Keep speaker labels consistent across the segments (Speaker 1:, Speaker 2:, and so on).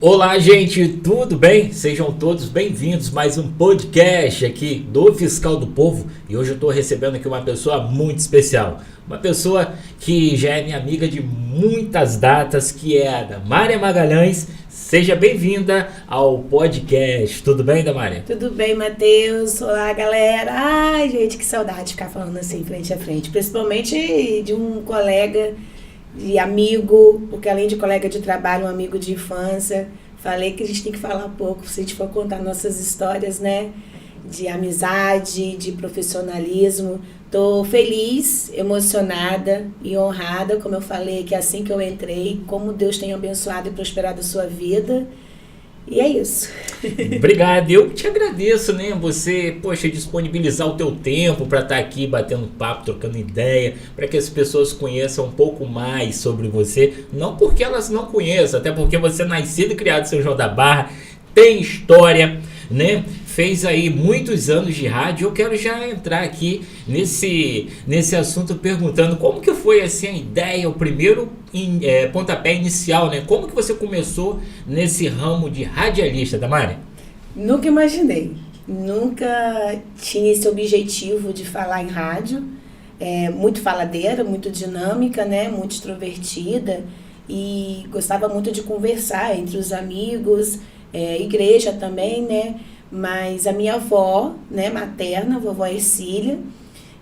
Speaker 1: Olá, gente, tudo bem? Sejam todos bem-vindos a mais um podcast aqui do Fiscal do Povo. E hoje eu estou recebendo aqui uma pessoa muito especial. Uma pessoa que já é minha amiga de muitas datas, que é a Damária Magalhães. Seja bem-vinda ao podcast. Tudo bem, Damária?
Speaker 2: Tudo bem, Matheus? Olá, galera. Ai, gente, que saudade de ficar falando assim, frente a frente. Principalmente de um colega, de amigo, porque além de colega de trabalho, um amigo de infância. Falei que a gente tem que falar pouco, se a gente for contar nossas histórias, né? De amizade, de profissionalismo. Tô feliz, emocionada e honrada, como eu falei, que assim que eu entrei, como Deus tem abençoado e prosperado a sua vida. E é isso.
Speaker 1: Obrigado, eu te agradeço, né? Você, disponibilizar o teu tempo para estar aqui batendo papo, trocando ideia, para que as pessoas conheçam um pouco mais sobre você. Não porque elas não conheçam, até porque você é nascido e criado em São João da Barra, tem história, né? Fez aí muitos anos de rádio. Eu quero já entrar aqui nesse assunto perguntando como que foi assim a ideia, o primeiro pontapé inicial, né? Como que você começou nesse ramo de radialista, Damária?
Speaker 2: Nunca imaginei, nunca tinha esse objetivo de falar em rádio. Muito faladeira, muito dinâmica, né? Muito extrovertida e gostava muito de conversar entre os amigos, igreja também, né? Mas a minha avó, né, materna, a vovó Ercília,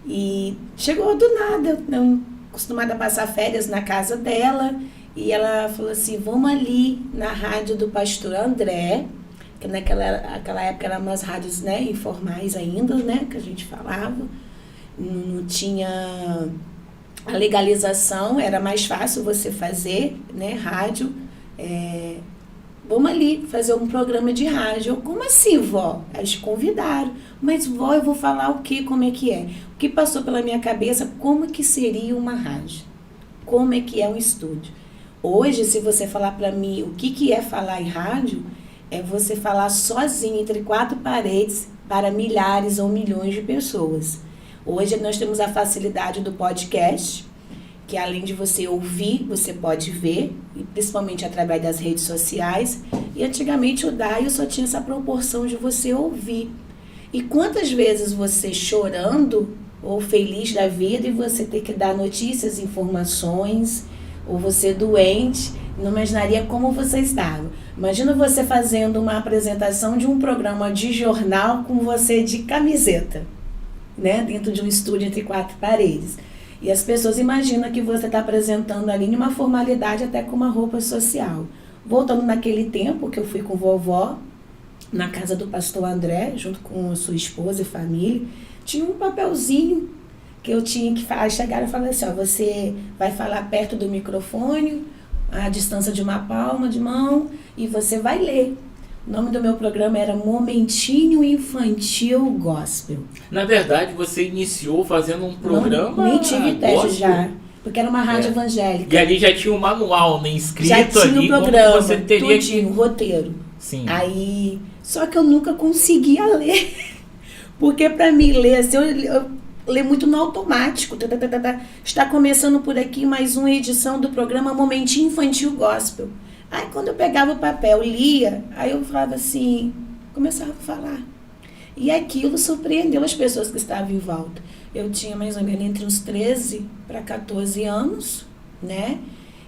Speaker 2: e chegou do nada, não acostumada a passar férias na casa dela, e ela falou assim, vamos ali na rádio do pastor André, que naquela época eram umas rádios, né, informais ainda, né, que a gente falava, não tinha a legalização, era mais fácil você fazer, né, rádio, vamos ali fazer um programa de rádio. Como assim, vó? Eles convidaram. Mas, vó, eu vou falar o quê? Como é que é? O que passou pela minha cabeça, como é que seria uma rádio? Como é que é um estúdio? Hoje, se você falar para mim o que é falar em rádio, é você falar sozinho, entre quatro paredes, para milhares ou milhões de pessoas. Hoje, nós temos a facilidade do podcast, que além de você ouvir, você pode ver, e principalmente através das redes sociais. E antigamente o Daio só tinha essa proporção de você ouvir. E quantas vezes você chorando ou feliz da vida e você ter que dar notícias, informações, ou você doente, não imaginaria como você estava. Imagina você fazendo uma apresentação de um programa de jornal com você de camiseta, né? Dentro de um estúdio entre quatro paredes. E as pessoas imaginam que você está apresentando ali uma formalidade até com uma roupa social. Voltando naquele tempo que eu fui com vovó, na casa do pastor André, junto com sua esposa e família, tinha um papelzinho que eu tinha que chegar e falar assim, ó, você vai falar perto do microfone, a distância de uma palma de mão, e você vai ler. O nome do meu programa era Momentinho Infantil Gospel.
Speaker 1: Na verdade, você iniciou fazendo um programa.
Speaker 2: Nem tive teste já, porque era uma rádio evangélica.
Speaker 1: E ali já tinha um manual, né, escrito
Speaker 2: já tinha
Speaker 1: ali,
Speaker 2: o programa,
Speaker 1: como você teria
Speaker 2: tudinho, roteiro.
Speaker 1: Sim.
Speaker 2: Aí, só que eu nunca conseguia ler, porque para mim ler, assim, eu ler muito no automático. Está começando por aqui mais uma edição do programa Momentinho Infantil Gospel. Aí quando eu pegava o papel, lia, aí eu falava assim, começava a falar. E aquilo surpreendeu as pessoas que estavam em volta. Eu tinha mais ou menos entre uns 13 para 14 anos, né?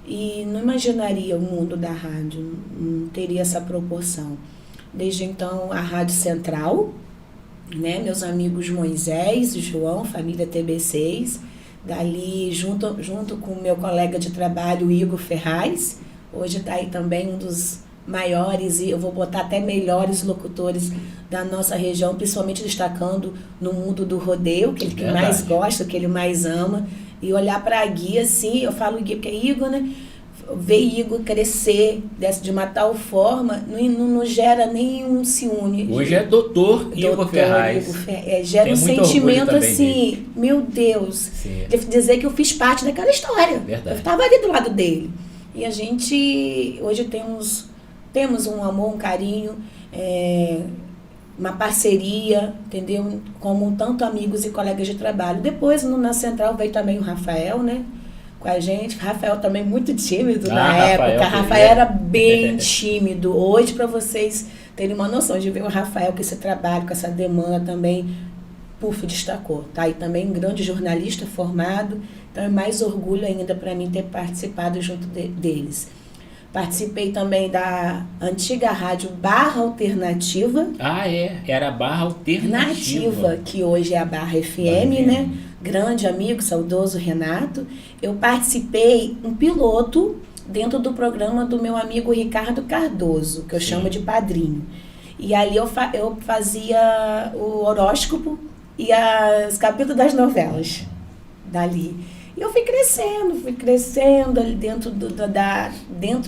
Speaker 2: E não imaginaria o mundo da rádio, não teria essa proporção. Desde então, a Rádio Central, né? Meus amigos Moisés e João, família TB6, dali junto com o meu colega de trabalho, Igor Ferraz. Hoje está aí também um dos maiores e eu vou botar até melhores locutores da nossa região, principalmente destacando no mundo do rodeio, que ele que mais gosta, que ele mais ama. E olhar para a Gui, assim, eu falo Gui, porque é Igor, né? Ver Igor crescer de uma tal forma, não gera nenhum ciúme.
Speaker 1: Hoje é doutor Igor Ferraz.
Speaker 2: Gera um sentimento assim, dele. Meu Deus, sim, de dizer que eu fiz parte daquela história.
Speaker 1: Verdade.
Speaker 2: Eu estava ali do lado dele. E a gente hoje temos um amor, um carinho, uma parceria, entendeu? Como tanto amigos e colegas de trabalho. Depois, na Central, veio também o Rafael, né? com a gente. Rafael também muito tímido na época. Rafael era bem tímido. Hoje, para vocês terem uma noção de ver o Rafael com esse trabalho, com essa demanda também, destacou. Tá? E também um grande jornalista formado. Então é mais orgulho ainda para mim ter participado junto deles. Participei também da antiga rádio Barra Alternativa.
Speaker 1: Era a Barra Alternativa.
Speaker 2: Que hoje é a Barra FM, né? Grande amigo, saudoso Renato. Eu participei um piloto dentro do programa do meu amigo Ricardo Cardoso, que eu chamo de padrinho. E ali eu fazia o horóscopo e os capítulos das novelas dali. E eu fui crescendo ali dentro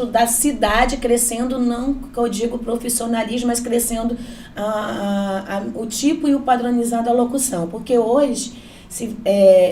Speaker 2: da cidade, crescendo, não que eu digo profissionalismo, mas crescendo o tipo e o padronizado da locução. Porque hoje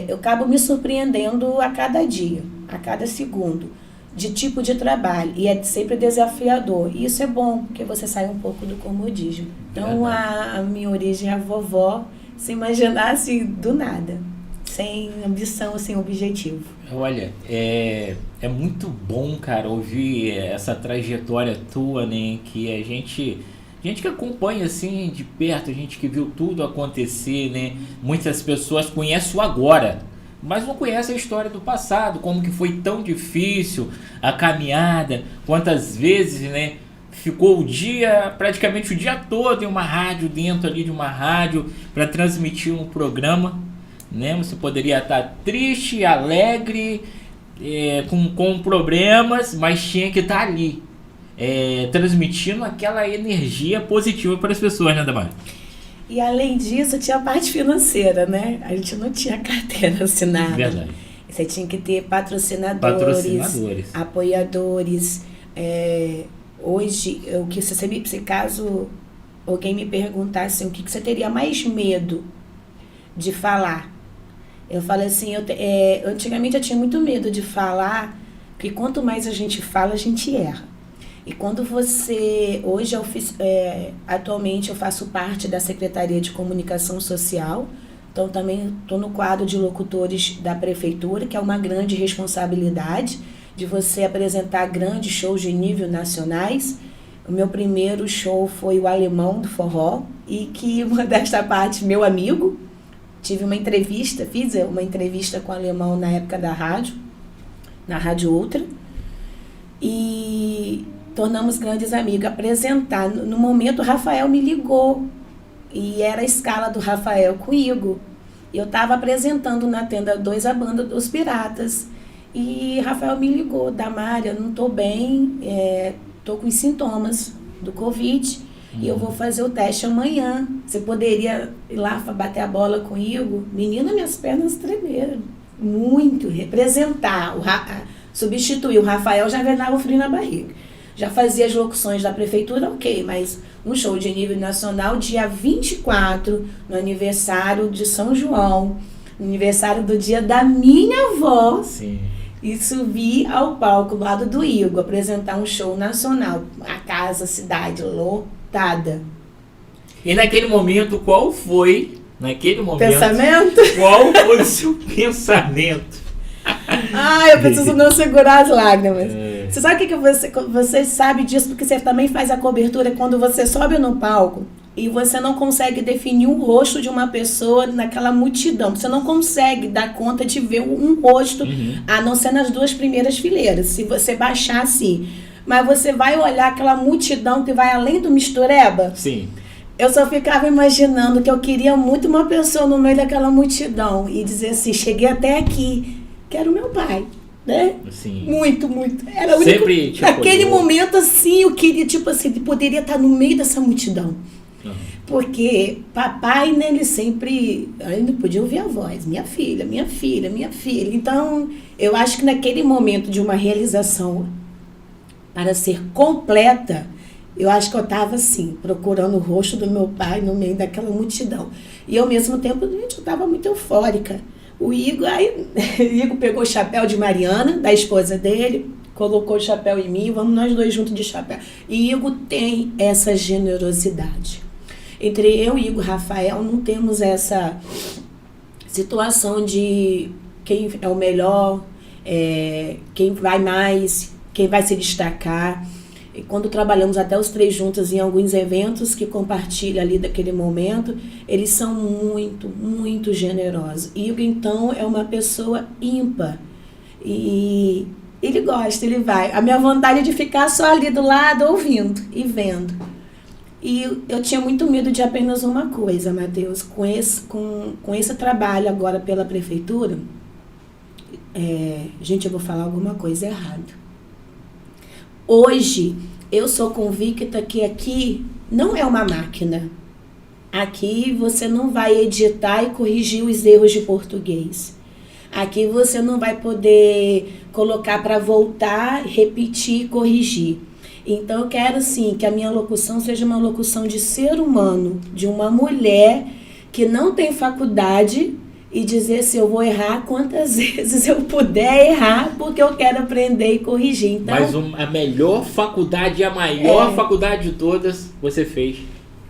Speaker 2: eu acabo me surpreendendo a cada dia, a cada segundo, de tipo de trabalho. E é sempre desafiador. E isso é bom, porque você sai um pouco do comodismo. Então, a minha origem é a vovó, se imaginar assim, do nada. Sem ambição, sem objetivo.
Speaker 1: Olha, é muito bom, cara, ouvir essa trajetória tua, né? Que a gente que acompanha assim de perto, a gente que viu tudo acontecer, né? Muitas pessoas conhecem o agora, mas não conhecem a história do passado, como que foi tão difícil a caminhada, quantas vezes, né? Ficou praticamente o dia todo em uma rádio, dentro ali de uma rádio, para transmitir um programa. Né? Você poderia estar triste, alegre, com problemas, mas tinha que estar ali, transmitindo aquela energia positiva para as pessoas, né, Damares?
Speaker 2: E além disso, tinha a parte financeira, né? A gente não tinha carteira assinada.
Speaker 1: Verdade.
Speaker 2: Você tinha que ter patrocinadores. Apoiadores. Hoje, se caso alguém me perguntasse o que você teria mais medo de falar, eu falei assim, antigamente eu tinha muito medo de falar, porque quanto mais a gente fala, a gente erra. E quando hoje atualmente eu faço parte da Secretaria de Comunicação Social, então também estou no quadro de locutores da Prefeitura, que é uma grande responsabilidade de você apresentar grandes shows de nível nacionais. O meu primeiro show foi o Alemão do Forró, e que uma desta parte, meu amigo, fiz uma entrevista com o Alemão na época da rádio, na Rádio Ultra, e tornamos grandes amigos. Apresentar, no momento o Rafael me ligou, e era a escala do Rafael com o Igor. Eu estava apresentando na Tenda 2 a banda dos Piratas, e Rafael me ligou: Damares, eu não estou bem, estou com sintomas do Covid, e eu vou fazer o teste amanhã. Você poderia ir lá bater a bola comigo? Menina, minhas pernas tremeram muito. Representar, substituir o Rafael já me dava frio na barriga. Já fazia as locuções da prefeitura, ok, mas um show de nível nacional, dia 24, no aniversário de São João, no aniversário do dia da minha avó.
Speaker 1: Sim.
Speaker 2: E subi ao palco do lado do Igor, apresentar um show nacional, a casa, a cidade lotada.
Speaker 1: E naquele momento, qual foi
Speaker 2: pensamento?
Speaker 1: Qual foi o seu pensamento?
Speaker 2: Eu preciso não segurar as lágrimas. Você sabe o que você sabe disso, porque você também faz a cobertura quando você sobe no palco e você não consegue definir o rosto de uma pessoa naquela multidão. Você não consegue dar conta de ver um rosto, a não ser nas 2 primeiras fileiras, se você baixar assim. Mas você vai olhar aquela multidão que vai além do mistureba?
Speaker 1: Sim.
Speaker 2: Eu só ficava imaginando que eu queria muito uma pessoa no meio daquela multidão e dizer assim, cheguei até aqui, que era o meu pai, né?
Speaker 1: Sim.
Speaker 2: Muito, muito. Era o único. Naquele momento, assim, eu queria, poderia estar no meio dessa multidão. Porque papai, né, ele sempre... Eu não podia ouvir a voz. Minha filha, minha filha, minha filha. Então, eu acho que naquele momento de uma realização para ser completa, eu acho que eu estava assim, procurando o rosto do meu pai no meio daquela multidão. E ao mesmo tempo, gente, eu estava muito eufórica. O Igor pegou o chapéu de Mariana, da esposa dele, colocou o chapéu em mim, vamos nós 2 juntos de chapéu. E Igor tem essa generosidade. Entre eu e Igor Rafael não temos essa situação de quem é o melhor. quem vai mais, quem vai se destacar. E quando trabalhamos até os 3 juntos em alguns eventos que compartilham ali daquele momento, eles são muito, muito generosos. Igor, então, é uma pessoa ímpar. E ele gosta, ele vai. A minha vontade é de ficar só ali do lado, ouvindo e vendo. E eu tinha muito medo de apenas uma coisa, Matheus. Com esse trabalho agora pela prefeitura, gente, eu vou falar alguma coisa errada. Hoje, eu sou convicta que aqui não é uma máquina. Aqui você não vai editar e corrigir os erros de português. Aqui você não vai poder colocar para voltar, repetir e corrigir. Então, eu quero, sim, que a minha locução seja uma locução de ser humano, de uma mulher que não tem faculdade, e dizer se eu vou errar quantas vezes eu puder errar, porque eu quero aprender e corrigir. Então,
Speaker 1: mas a melhor faculdade, a maior faculdade de todas, você fez.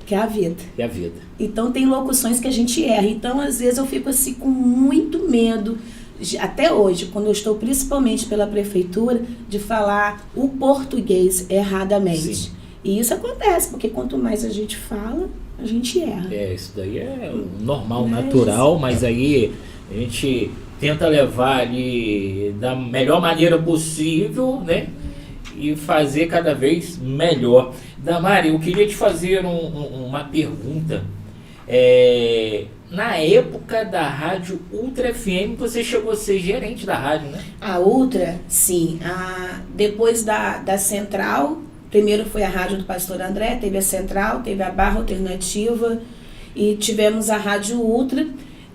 Speaker 2: Que é a vida.
Speaker 1: Que é a vida.
Speaker 2: Então tem locuções que a gente erra. Então, às vezes, eu fico assim com muito medo, até hoje, quando eu estou principalmente pela prefeitura, de falar o português erradamente. Sim. E isso acontece, porque quanto mais a gente fala, a gente erra.
Speaker 1: Isso daí é normal, natural, mas aí a gente tenta levar ali da melhor maneira possível, né? E fazer cada vez melhor. Damari, eu queria te fazer uma pergunta. Na época da rádio Ultra FM, você chegou a ser gerente da rádio, né?
Speaker 2: A Ultra, sim. Depois da Central, primeiro foi a rádio do Pastor André, teve a Central, teve a Barra Alternativa e tivemos a Rádio Ultra,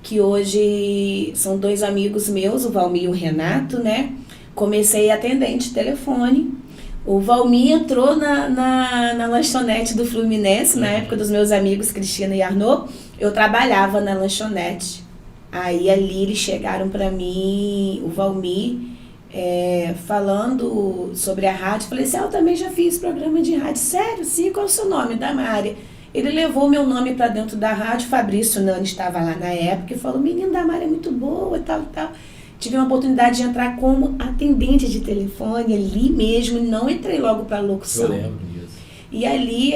Speaker 2: que hoje são 2 amigos meus, o Valmir e o Renato, né? Comecei atendente de telefone. O Valmir entrou na lanchonete do Fluminense, na época dos meus amigos Cristina e Arnaud. Eu trabalhava na lanchonete. Aí ali eles chegaram para mim, o Valmir, falando sobre a rádio. Falei assim, eu também já fiz programa de rádio. Sério? Sim, qual é o seu nome? Damari. Ele levou meu nome para dentro da rádio. Fabrício Nani estava lá na época e falou, menino, Damari é muito boa e tal e tal. Tive uma oportunidade de entrar como atendente de telefone ali mesmo, não entrei logo para a locução.
Speaker 1: Eu lembro disso.
Speaker 2: E ali,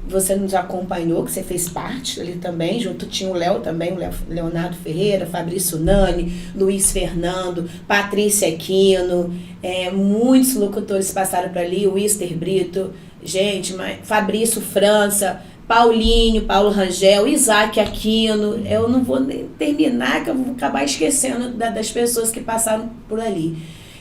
Speaker 2: você nos acompanhou, que você fez parte ali também, junto tinha o Léo também, o Leonardo Ferreira, Fabrício Nani, Luiz Fernando, Patrícia Aquino, muitos locutores passaram por ali, o Wister Brito, gente, Fabrício França, Paulinho, Paulo Rangel, Isaac Aquino. Eu não vou nem terminar, que eu vou acabar esquecendo das pessoas que passaram por ali.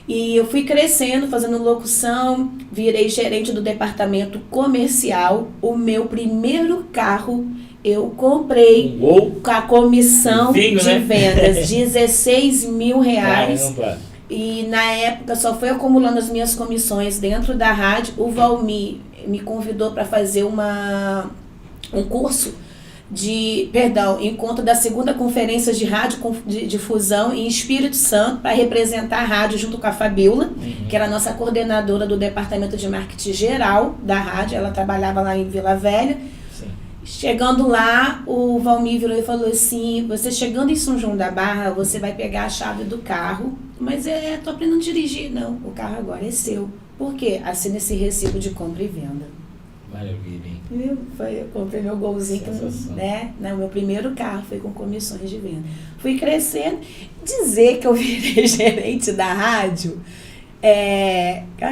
Speaker 2: E eu fui crescendo, fazendo locução, virei gerente do departamento comercial. O meu primeiro carro eu comprei com a comissão de vendas, 16 mil reais.
Speaker 1: Caramba.
Speaker 2: E na época só foi acumulando as minhas comissões dentro da rádio. O Valmir me convidou para fazer um curso encontro da 2ª Conferência de Rádio de Difusão em Espírito Santo, para representar a rádio junto com a Fabiola, que era a nossa coordenadora do departamento de marketing geral da rádio. Ela trabalhava lá em Vila Velha. Sim. Chegando lá, o Valmir virou e falou assim, você chegando em São João da Barra, você vai pegar a chave do carro, mas tô aprendendo a dirigir. Não, o carro agora é seu. Por quê? Assina esse recibo de compra e venda.
Speaker 1: Maravilha, hein?
Speaker 2: Eu comprei meu golzinho, né? O meu primeiro carro foi com comissões de venda. Fui crescendo. Dizer que eu virei gerente da rádio,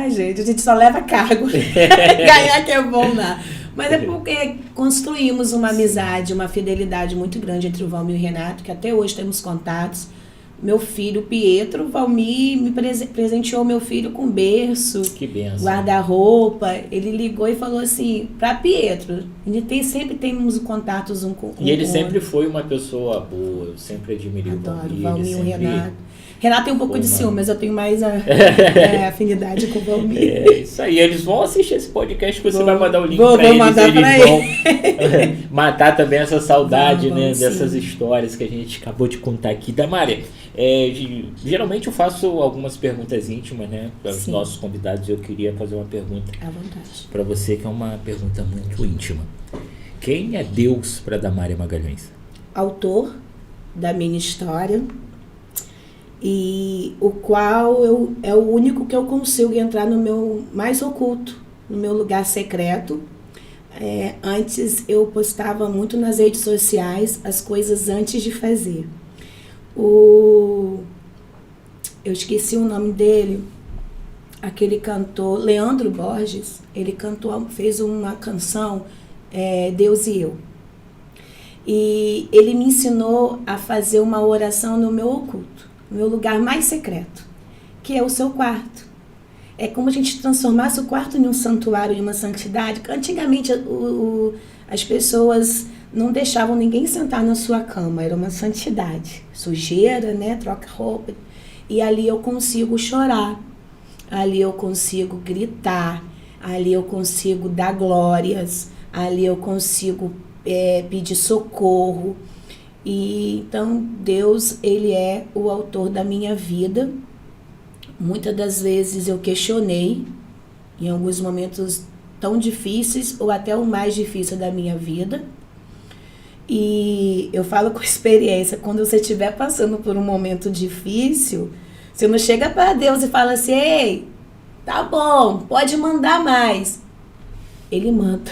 Speaker 2: gente, a gente só leva cargo. Ganhar que é bom, não. Mas é porque construímos uma amizade, uma fidelidade muito grande entre o Valmir e o Renato, que até hoje temos contatos. Meu filho, Pietro, o Valmir me presenteou meu filho com berço, guarda-roupa. Ele ligou e falou assim, para Pietro, a gente sempre temos contatos um com o outro.
Speaker 1: E ele sempre foi uma pessoa boa, eu sempre admirei o
Speaker 2: Valmir e o Renato. Renato tem um pouco de ciúme, mas eu tenho mais afinidade com o Valmir.
Speaker 1: É isso aí, eles vão assistir esse podcast, que você vai mandar o link
Speaker 2: para
Speaker 1: eles vão matar também essa saudade, dessas histórias que a gente acabou de contar aqui. Damari, geralmente eu faço algumas perguntas íntimas, né, para os nossos convidados. Eu queria fazer uma pergunta para você, que é uma pergunta muito íntima. Quem é Deus para Damari Magalhães?
Speaker 2: Autor da minha história. e o qual é o único que eu consigo entrar no meu mais oculto, no meu lugar secreto. Antes eu postava muito nas redes sociais as coisas antes de fazer. Eu esqueci o nome dele, aquele cantor, Leandro Borges, ele fez uma canção, Deus e Eu. E ele me ensinou a fazer uma oração no meu oculto, no meu lugar mais secreto, que é o seu quarto. É como a gente transformasse o quarto em um santuário, em uma santidade. Antigamente as pessoas não deixavam ninguém sentar na sua cama, era uma santidade. Sujeira, né? Troca roupa. E ali eu consigo chorar, ali eu consigo gritar, ali eu consigo dar glórias, ali eu consigo pedir socorro. E então Deus, ele é o autor da minha vida. Muitas das vezes eu questionei, em alguns momentos tão difíceis, ou até o mais difícil da minha vida. E eu falo com experiência, quando você estiver passando por um momento difícil, você não chega para Deus e fala assim, ei, tá bom, pode mandar mais. Ele manda.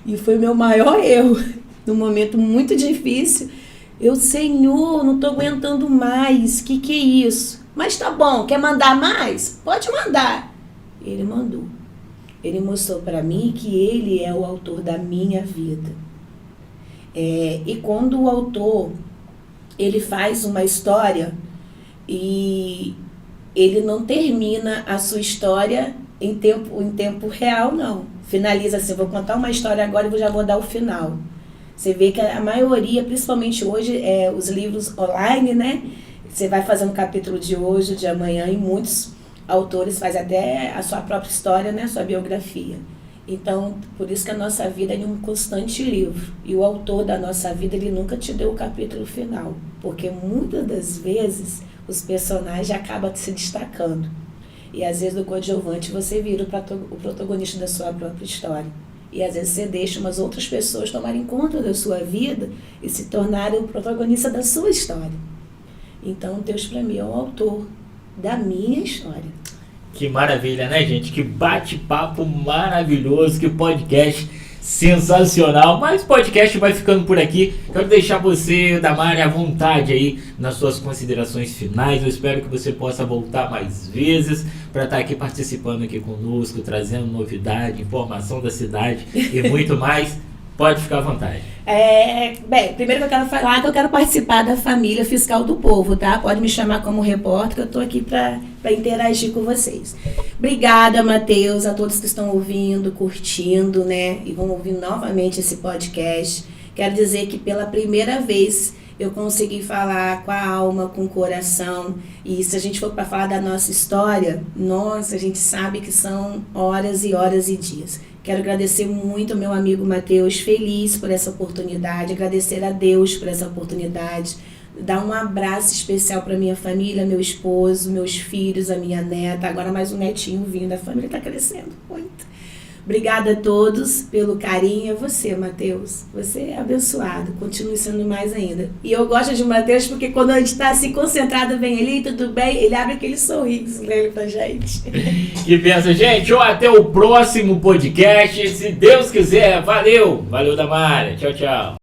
Speaker 2: E foi meu maior erro, num momento muito difícil. Senhor, não estou aguentando mais, que é isso? Mas tá bom, quer mandar mais? Pode mandar. Ele mandou. Ele mostrou para mim que ele é o autor da minha vida. E quando o autor, ele faz uma história e ele não termina a sua história em tempo real, não. Finaliza assim, vou contar uma história agora e já vou dar o final. Você vê que a maioria, principalmente hoje, os livros online, né? Você vai fazer um capítulo de hoje, de amanhã, e muitos autores fazem até a sua própria história, né? A sua biografia. Então, por isso que a nossa vida é um constante livro. E o autor da nossa vida, ele nunca te deu o capítulo final. Porque muitas das vezes, os personagens acabam se destacando. E às vezes, no coadjuvante, você vira o protagonista da sua própria história. E às vezes você deixa umas outras pessoas tomarem conta da sua vida e se tornarem o protagonista da sua história. Então, Deus para mim é o autor da minha história.
Speaker 1: Que maravilha, né, gente? Que bate-papo maravilhoso, que podcast sensacional. Mas o podcast vai ficando por aqui. Quero deixar você, Damares, à vontade aí nas suas considerações finais. Eu espero que você possa voltar mais vezes para estar aqui participando aqui conosco, trazendo novidade, informação da cidade e muito mais. Pode ficar à vontade.
Speaker 2: Bem, primeiro que eu quero falar que eu quero participar da família fiscal do povo, tá? Pode me chamar como repórter, que eu estou aqui para interagir com vocês. Obrigada, Matheus, a todos que estão ouvindo, curtindo, né? E vão ouvir novamente esse podcast. Quero dizer que pela primeira vez eu consegui falar com a alma, com o coração. E se a gente for para falar da nossa história, nossa, a gente sabe que são horas e horas e dias. Quero agradecer muito ao meu amigo Matheus, feliz por essa oportunidade, agradecer a Deus por essa oportunidade, dar um abraço especial para minha família, meu esposo, meus filhos, a minha neta, agora mais um netinho vindo, a família está crescendo muito. Obrigada a todos pelo carinho. Você, Matheus, você é abençoado, continue sendo mais ainda. E eu gosto de Matheus porque quando a gente está assim concentrado, vem ele, tudo bem, ele abre aquele sorriso, né, pra gente.
Speaker 1: Que benção, gente. Até o próximo podcast, se Deus quiser. Valeu, Damares. Tchau, tchau.